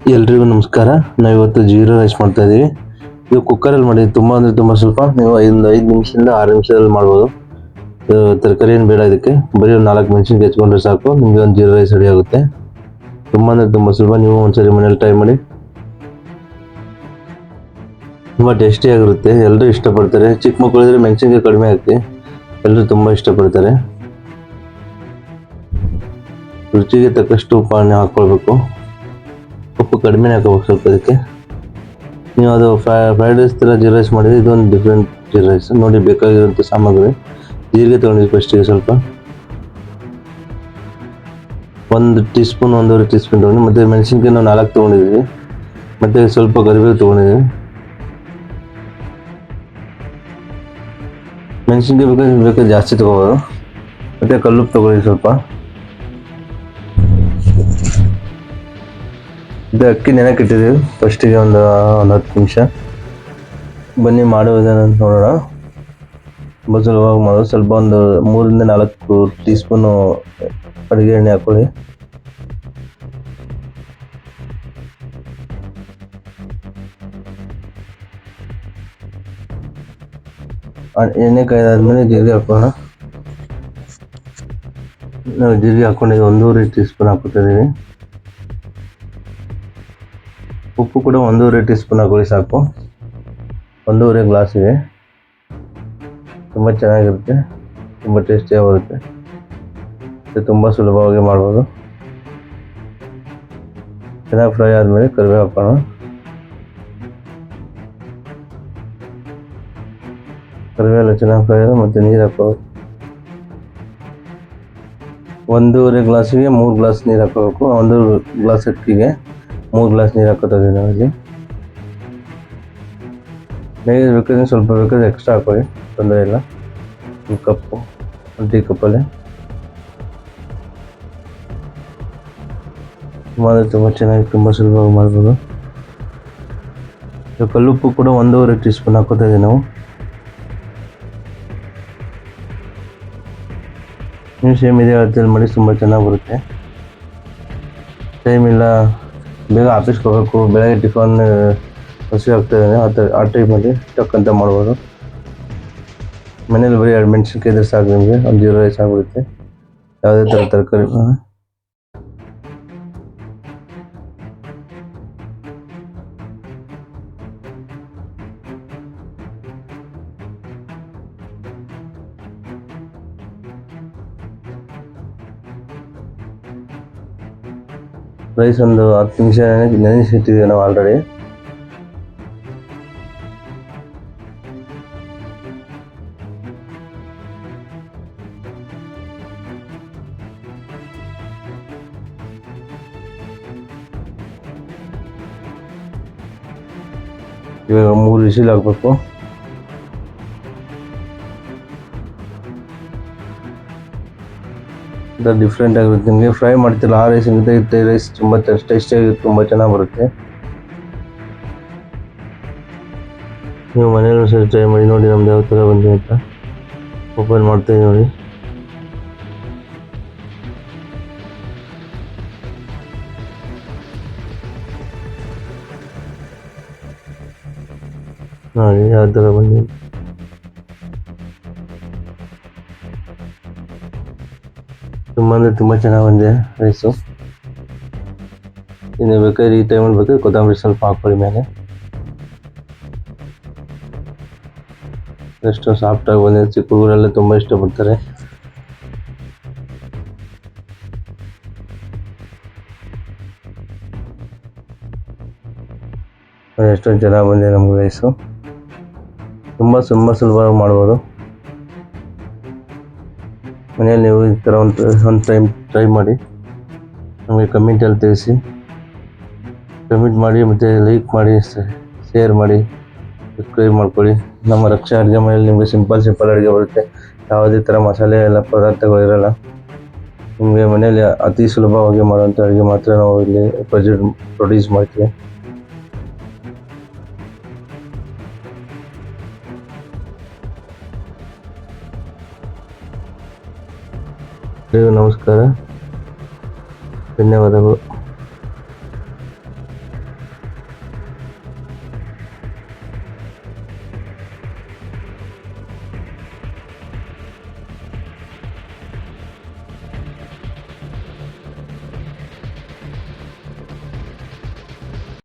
ಎಲ್ರಿಗೂ ನಮಸ್ಕಾರ. ನಾವಿವತ್ತು ಜೀರಾ ರೈಸ್ ಮಾಡ್ತಾ ಇದೀವಿ. ಇದು ಕುಕ್ಕರಲ್ಲಿ ಮಾಡಿ ತುಂಬಾ ಅಂದ್ರೆ ತುಂಬಾ ಸ್ವಲ್ಪ. ನೀವು 5 ನಿಮಿಷದಿಂದ 6 ನಿಮಿಷದಲ್ಲಿ ಮಾಡ್ಬೋದು. ತರಕಾರಿ ಏನು ಬೇಡ ಇದಕ್ಕೆ. ಬರೀ 4 ಮೆಣಸಿನ್ಕಾಯಿ ಹೆಚ್ಕೊಂಡ್ರೆ ಸಾಕು, ನಿಮ್ಗೆ ಒಂದು ಜೀರಾ ರೈಸ್ ರೆಡಿ ಆಗುತ್ತೆ. ತುಂಬಾ ಅಂದ್ರೆ ತುಂಬಾ ಸುಲಭ. ನೀವು ಒಂದ್ಸರಿ ಮನೇಲಿ ಟ್ರೈ ಮಾಡಿ. ತುಂಬಾ ಟೇಸ್ಟಿ ಆಗಿರುತ್ತೆ. ಎಲ್ಲರೂ ಇಷ್ಟಪಡ್ತಾರೆ. ಚಿಕ್ಕ ಮಕ್ಕಳು ಇದ್ರೆ ಮೆಣಸಿನ್ಕಾಯಿ ಕಡಿಮೆ ಹಾಕಿ, ಎಲ್ಲರೂ ತುಂಬಾ ಇಷ್ಟಪಡ್ತಾರೆ. ರುಚಿಗೆ ತಕ್ಕಷ್ಟು ಉಪ್ಪನ್ನು ಹಾಕೊಳ್ಬೇಕು. ಉಪ್ಪು ಕಡಿಮೆ ಹಾಕೋಬೇಕು ಸ್ವಲ್ಪ ಇದಕ್ಕೆ. ನೀವು ಅದು ಫ್ರೈಡ್ ರೈಸ್ ಥರ ಜೀರಾ ರೈಸ್ ಮಾಡಿದ್ರೆ ಇದೊಂದು ಡಿಫ್ರೆಂಟ್ ಜೀರಾ ರೈಸ್. ನೋಡಿ, ಬೇಕಾಗಿರುವಂಥ ಸಾಮಗ್ರಿ: ಜೀರಿಗೆ ತೊಗೊಂಡಿದ್ವಿ ಫಸ್ಟಿಗೆ ಸ್ವಲ್ಪ, 1 ಟೀ ಸ್ಪೂನ್ 1.5 ಟೀ ಸ್ಪೂನ್ ತೊಗೊಂಡು, ಮತ್ತು ಮೆಣಸಿನ್ಕಾಯಿ ನಾವು 4 ತೊಗೊಂಡಿದ್ವಿ, ಮತ್ತು ಸ್ವಲ್ಪ ಕರಿಬೇವು ತೊಗೊಂಡಿದ್ವಿ. ಮೆಣಸಿನ್ಕಾಯಿ ಬೇಕಾದ್ರೆ ಜಾಸ್ತಿ ತೊಗೋಬೋದು. ಮತ್ತು ಕಲ್ಲುಪ್ಪು ತೊಗೊಳ್ಳಿ ಸ್ವಲ್ಪ. ಇದು ಅಕ್ಕಿ ನೆನಕ್ಕೆ ಇಟ್ಟಿದ್ದೀವಿ ಫಸ್ಟಿಗೆ ಒಂದು 10 ನಿಮಿಷ. ಬನ್ನಿ ಮಾಡುವುದನ್ನು ನೋಡೋಣ. ತುಂಬ ಸುಲಭವಾಗಿ ಮಾಡೋದು. ಸ್ವಲ್ಪ ಒಂದು 3ರಿಂದ 4 ಟೀ ಸ್ಪೂನು ಅಡುಗೆ ಎಣ್ಣೆ ಹಾಕ್ಕೊಳ್ಳಿ. ಎಣ್ಣೆ ಕಾಯ್ದಾದ್ಮೇಲೆ ಜೀರಿಗೆ ಹಾಕೋಣ. ನಾವು ಜೀರಿಗೆ ಹಾಕ್ಕೊಂಡಿದ್ದೀವಿ, 1.5 ಟೀ ಸ್ಪೂನ್ ಹಾಕ್ಕೊತಾ ಇದ್ದೀವಿ. ಉಪ್ಪು ಕೂಡ 1.5 ಟೀ ಸ್ಪೂನ್ ಹಾಕೊಳ್ಳಿ ಸಾಕು. 1.5 ಗ್ಲಾಸಿಗೆ. ತುಂಬ ಚೆನ್ನಾಗಿರುತ್ತೆ, ತುಂಬ ಟೇಸ್ಟಿಯಾಗಿ ಬರುತ್ತೆ. ಇದು ತುಂಬ ಸುಲಭವಾಗಿ ಮಾಡ್ಬೋದು. ಚೆನ್ನಾಗಿ ಫ್ರೈ ಆದಮೇಲೆ ಕರಿಬೇವು ಹಾಕೋಣ. ಕರಿಬೇವು ಚೆನ್ನಾಗಿ ಫ್ರೈ ಆದ ಮತ್ತು ನೀರು ಹಾಕೋದು. 1.5 ಗ್ಲಾಸಿಗೆ 3 ಗ್ಲಾಸ್ ನೀರು ಹಾಕೋಬೇಕು. 1 ಗ್ಲಾಸ್ ಅಕ್ಕಿಗೆ 3 ಗ್ಲಾಸ್ ನೀರು ಹಾಕೋತಾ ಇದ್ದೀವಿ ನಾವಿಲ್ಲಿ. ನೀರು ಬೇಕಾದ್ರೆ ಸ್ವಲ್ಪ ಬೇಕಾದ್ರೆ ಎಕ್ಸ್ಟ್ರಾ ಹಾಕೊಳ್ಳಿ, ತೊಂದರೆ ಇಲ್ಲ. 1 ಕಪ್ಪು, 1 ಟೀ ಕಪ್ಪಲ್ಲಿ. ತುಂಬ ಚೆನ್ನಾಗಿ, ತುಂಬ ಸುಲಭವಾಗಿ ಮಾಡ್ಬೋದು. ಕಲ್ಲುಪ್ಪು ಕೂಡ 1.5 ಟೀ ಸ್ಪೂನ್ ಹಾಕೋತಾ ಇದ್ದೀವಿ ನಾವು. ನೀವು ಸೇಮ್ ಇದೇ ಅಳತೆಯಲ್ಲಿ ಮಾಡಿ, ತುಂಬ ಚೆನ್ನಾಗಿ ಬರುತ್ತೆ. ಟೈಮ್ ಇಲ್ಲ, ಬೇಗ ಆಫೀಸ್ಗೆ ಹೋಗಬೇಕು, ಬೆಳಗ್ಗೆ ಟಿಫನ್ ಹಸಿವು ಆಗ್ತಾಯಿದೆ, ಆ ಟೈಮಲ್ಲಿ ಟಕ್ ಅಂತ ಮಾಡ್ಬೋದು. ಮನೇಲಿ ಬರೀ 2 ಮೆಣಸಿನ್ಕಾಯಿ ಇದ್ರೆ ಸಾಕು, ನಿಮಗೆ ಒಂದು ಜೀರಾ ರೈಸ್ ಆಗಿಬಿಡುತ್ತೆ. ಯಾವುದೇ ಥರ ತರಕಾರಿ ರೈಸ್ ಒಂದು 10 ನಿಮಿಷ ನೆನೆಸಿಟ್ಟಿದ್ದೀವಿ ನಾವು ಆಲ್ರೆಡಿ. ಇವಾಗ 3 ವಿಸಿಲ್ ಹಾಕಬೇಕು. ಡಿಫ್ರೆಂಟ್ ಆಗಿರುತ್ತೆ. ನಿಮಗೆ ಫ್ರೈ ಮಾಡ್ತಿಲ್ಲ ಆ ರೈಸಿಗಿಂತ ಈ ರೈಸ್ ತುಂಬ ಟೇಸ್ಟಿಯಾಗಿ ತುಂಬ ಚೆನ್ನಾಗಿ ಬರುತ್ತೆ. ನೀವು ಮನೇಲಿ ಸರಿ ಟ್ರೈ ಮಾಡಿ ನೋಡಿ ನಮ್ದು ಯಾವ ಥರ ಬಂದಿದೆ ಅಂತ. ಓಪನ್ ಮಾಡ್ತೀವಿ ನೋಡಿ. ನೋಡಿ ಯಾವ ಥರ ಬಂದಿದೆ. ತುಂಬ ಅಂದರೆ ತುಂಬ ಚೆನ್ನಾಗಿ ಬಂದಿದೆ ರೈಸು. ಇನ್ನು ಬೇಕಾದ್ರೆ ಈ ಟೈಮಲ್ಲಿ ಬೇಕಾದ್ರೆ ಕೊತ್ತಂಬರಿ ಸ್ವಲ್ಪ ಹಾಕ್ಕೊಳ್ಳಿ ಮೇಲೆ. ಎಷ್ಟು ಸಾಫ್ಟಾಗಿ ಬಂದಿದೆ. ಚಿಕ್ಕ ಹುಡುಗರೆಲ್ಲ ತುಂಬ ಇಷ್ಟಪಡ್ತಾರೆ. ಎಷ್ಟೊಂದು ಚೆನ್ನಾಗಿ ಬಂದಿದೆ ನಮಗೆ ರೈಸು. ತುಂಬ ಸುಲಭವಾಗಿ ಮಾಡ್ಬೋದು. ಮನೆಯಲ್ಲಿ ನೀವು ಈ ಥರ ಒಂದು ಟೈಮ್ ಟ್ರೈ ಮಾಡಿ. ನಮಗೆ ಕಮೆಂಟಲ್ಲಿ ತಿಳಿಸಿ. ಕಮೆಂಟ್ ಮಾಡಿ ಮತ್ತು ಲೈಕ್ ಮಾಡಿ, ಶೇರ್ ಮಾಡಿ, ಸಬ್ಸ್ಕ್ರೈಬ್ ಮಾಡ್ಕೊಳ್ಳಿ. ನಮ್ಮ ರಕ್ಷಾ ಅಡುಗೆ ಮನೆಯಲ್ಲಿ ನಿಮಗೆ ಸಿಂಪಲ್ ಅಡುಗೆ ಬರುತ್ತೆ. ಯಾವುದೇ ಥರ ಮಸಾಲೆ ಎಲ್ಲ ಪದಾರ್ಥಗಳಿರಲ್ಲ. ನಿಮಗೆ ಮನೆಯಲ್ಲಿ ಅತಿ ಸುಲಭವಾಗಿ ಮಾಡುವಂಥ ಅಡುಗೆ ಮಾತ್ರ ನಾವು ಇಲ್ಲಿ ಪ್ರೊಡ್ಯೂಸ್ ಮಾಡ್ತೀವಿ. ನಮಸ್ಕಾರ, ಧನ್ಯವಾದಗಳು.